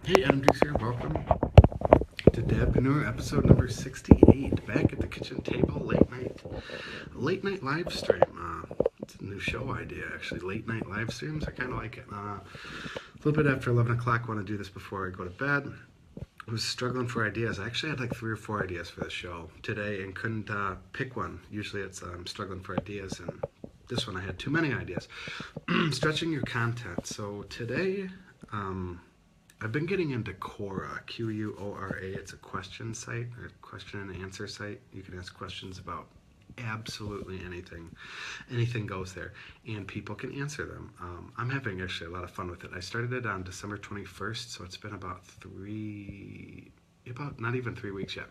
Hey, Adam Dukes here. Welcome to Dadpreneur, episode number 68. Back at the kitchen table, late night live stream. It's a new show idea, actually. Late night live streams. I kind of like it. A little bit after 11 o'clock, want to do this before I go to bed. I was struggling for ideas. I actually had like 3 or 4 ideas for the show today and couldn't pick one. Usually it's struggling for ideas, and this one I had too many ideas. Stretching your content. So today, I've been getting into Quora, Quora. It's a question site, or question and answer site. You can ask questions about absolutely anything. Anything goes there, and people can answer them. I'm having actually a lot of fun with it. I started it on December 21st, so it's been about not even 3 weeks yet.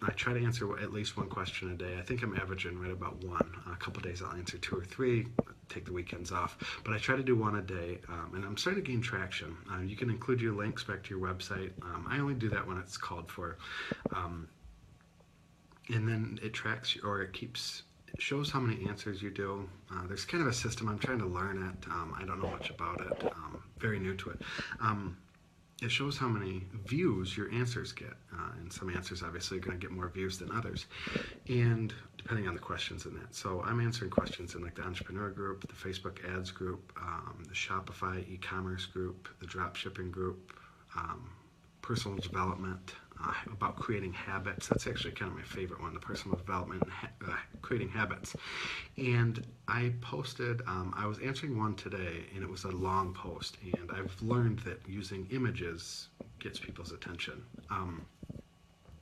I try to answer at least one question a day. I think I'm averaging right about one. A couple days I'll answer 2 or 3, take the weekends off. But I try to do one a day, and I'm starting to gain traction. You can include your links back to your website. I only do that when it's called for. And then it tracks, or it shows how many answers you do. There's kind of a system. I'm trying to learn it. I don't know much about it. Very new to it. It shows how many views your answers get, and some answers obviously are going to get more views than others, and depending on the questions in that. So I'm answering questions in like the entrepreneur group, the Facebook ads group, the Shopify e-commerce group, the drop shipping group, personal development, about creating habits. That's actually kind of my favorite one, the personal development and creating habits. And I posted, I was answering one today, and it was a long post, and I've learned that using images gets people's attention.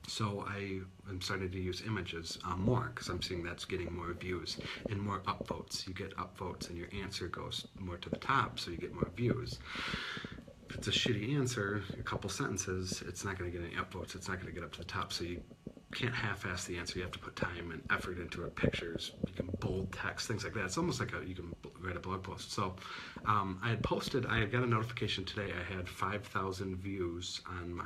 So I am starting to use images more, because I'm seeing that's getting more views and more upvotes. You get upvotes and your answer goes more to the top, so you get more views. If it's a shitty answer, a couple sentences, it's not going to get any upvotes. It's not going to get up to the top. So you can't half-ass the answer. You have to put time and effort into it. Pictures, you can bold text, things like that. It's almost like you can write a blog post. So I had got a notification today. I had 5,000 views on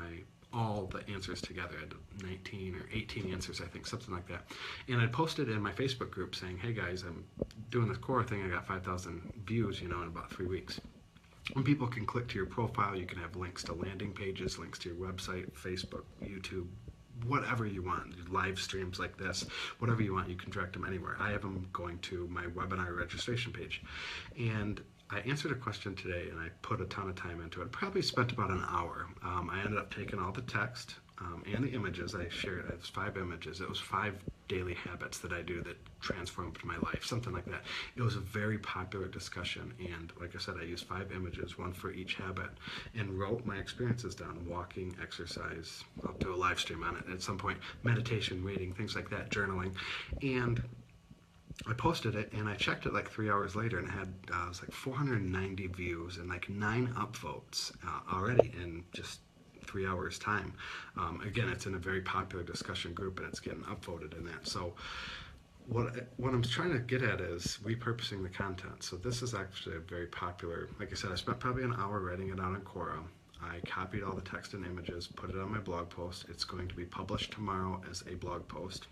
all the answers together. I had 19 or 18 answers, I think, something like that. And I posted in my Facebook group saying, hey guys, I'm doing this Quora thing. I got 5,000 views, in about 3 weeks. And people can click to your profile. You can have links to landing pages, links to your website, Facebook, YouTube, whatever you want. Live streams like this, whatever you want, you can direct them anywhere. I have them going to my webinar registration page. And I answered a question today, and I put a ton of time into it. Probably spent about an hour. I ended up taking all the text and the images. I shared it was 5 images. It was 5 daily habits that I do that transformed my life, something like that. It was a very popular discussion, and like I said, I used 5 images, one for each habit, and wrote my experiences down: walking, exercise. I'll do a live stream on it at some point. Meditation, reading, things like that, journaling, and I posted it, and I checked it like 3 hours later, and it had it was like 490 views and like 9 upvotes already in just 3 hours time. Again, it's in a very popular discussion group, and it's getting upvoted in that. So what I'm trying to get at is repurposing the content. So this is actually a very popular, like I said, I spent probably an hour writing it out in Quora. I copied all the text and images, put it on my blog post. It's going to be published tomorrow as a blog post.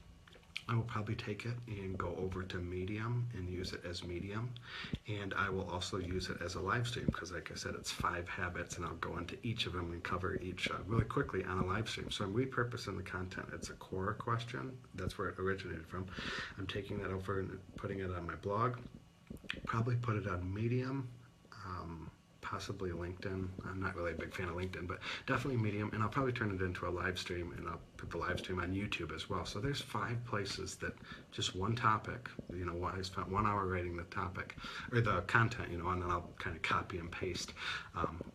I will probably take it and go over to Medium and use it as Medium, and I will also use it as a live stream, because like I said, it's 5 habits, and I'll go into each of them and cover each really quickly on a live stream. So I'm repurposing the content. It's a Quora question. That's where it originated from. I'm taking that over and putting it on my blog. Probably put it on Medium. Possibly LinkedIn. I'm not really a big fan of LinkedIn, but definitely Medium, and I'll probably turn it into a live stream, and I'll put the live stream on YouTube as well. So there's 5 places that just one topic, I spent 1 hour writing the topic, or the content, and then I'll kind of copy and paste.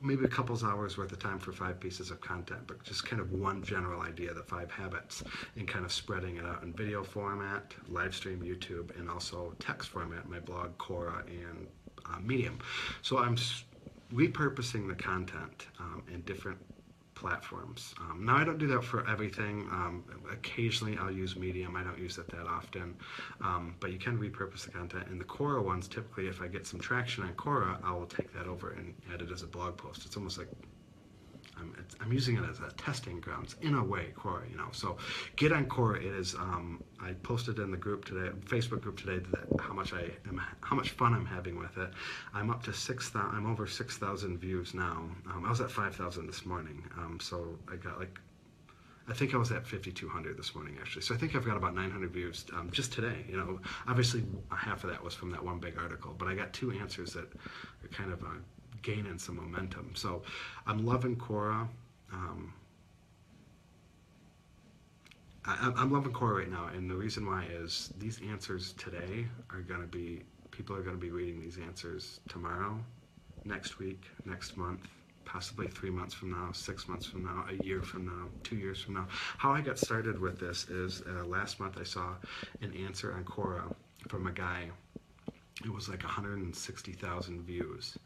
Maybe a couple hours worth of time for 5 pieces of content, but just kind of one general idea, the 5 habits, and kind of spreading it out in video format, live stream, YouTube, and also text format, my blog, Quora, and Medium. So I'm repurposing the content in different platforms. Now I don't do that for everything. Occasionally I'll use Medium. I don't use it that often, but you can repurpose the content. And the Quora ones, typically if I get some traction on Quora, I will take that over and add it as a blog post. It's almost like I'm using it as a testing grounds in a way, Quora, you know. So get on Quora. It is. I posted in the group today, Facebook group today, that how much fun I'm having with it. I'm up to 6,000. I'm over 6,000 views now. I was at 5,000 this morning. So I got like, I think I was at 5,200 this morning actually. So I think I've got about 900 views just today. You know, obviously half of that was from that one big article, but I got 2 answers that are kind of gaining some momentum. So I'm loving Quora. I'm loving Quora right now, and the reason why is these answers today are going to be, people are going to be reading these answers tomorrow, next week, next month, possibly 3 months from now, 6 months from now, a year from now, 2 years from now. How I got started with this is last month I saw an answer on Quora from a guy. It was like 160,000 views,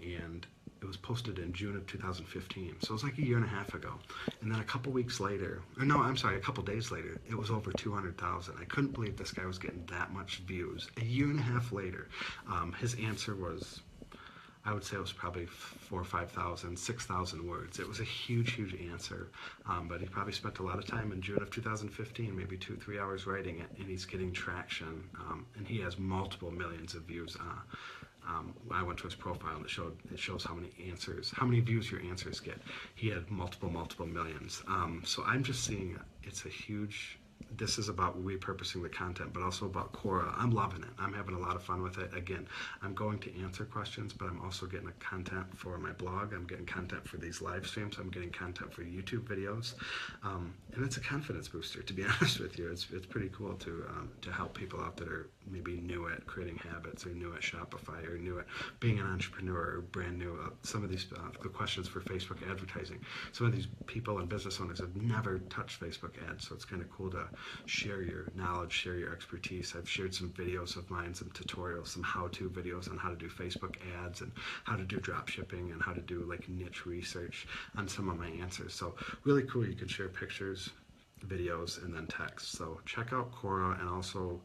and it was posted in June of 2015. So it was like a year and a half ago. And then a couple weeks later, or no, I'm sorry, a couple days later, it was over 200,000. I couldn't believe this guy was getting that much views. A year and a half later, his answer was, I would say it was probably 4,000 or 5,000, 6,000 words. It was a huge, huge answer, but he probably spent a lot of time in June of 2015, maybe 2-3 hours writing it, and he's getting traction, and he has multiple millions of views. I went to his profile and it shows how many views your answers get. He had multiple millions. So I'm just seeing this is about repurposing the content, but also about Quora. I'm loving it. I'm having a lot of fun with it. Again, I'm going to answer questions, but I'm also getting content for my blog. I'm getting content for these live streams. I'm getting content for YouTube videos. And it's a confidence booster, to be honest with you. It's pretty cool to help people out that are maybe new at creating habits, or new at Shopify, or new at being an entrepreneur, or brand new. Some of these the questions for Facebook advertising. Some of these people and business owners have never touched Facebook ads, so it's kind of cool to share your knowledge, share your expertise. I've shared some videos of mine, some tutorials, some how-to videos on how to do Facebook ads and how to do drop shipping and how to do like niche research on some of my answers. So really cool. You can share pictures, videos, and then text. So check out Quora, and also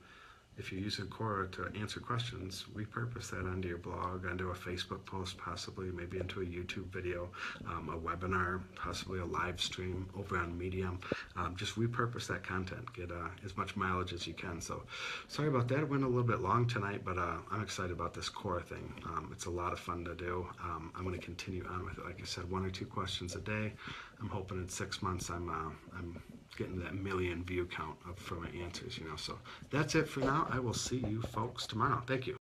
if you're using Quora to answer questions, repurpose that onto your blog, onto a Facebook post, possibly maybe into a YouTube video, a webinar, possibly a live stream over on Medium. Just repurpose that content. Get as much mileage as you can. So sorry about that. It went a little bit long tonight, but I'm excited about this Quora thing. It's a lot of fun to do. I'm going to continue on with it. Like I said, 1 or 2 questions a day. I'm hoping in 6 months I'm getting that million view count for my answers, you know. So that's it for now. I will see you folks tomorrow. Thank you.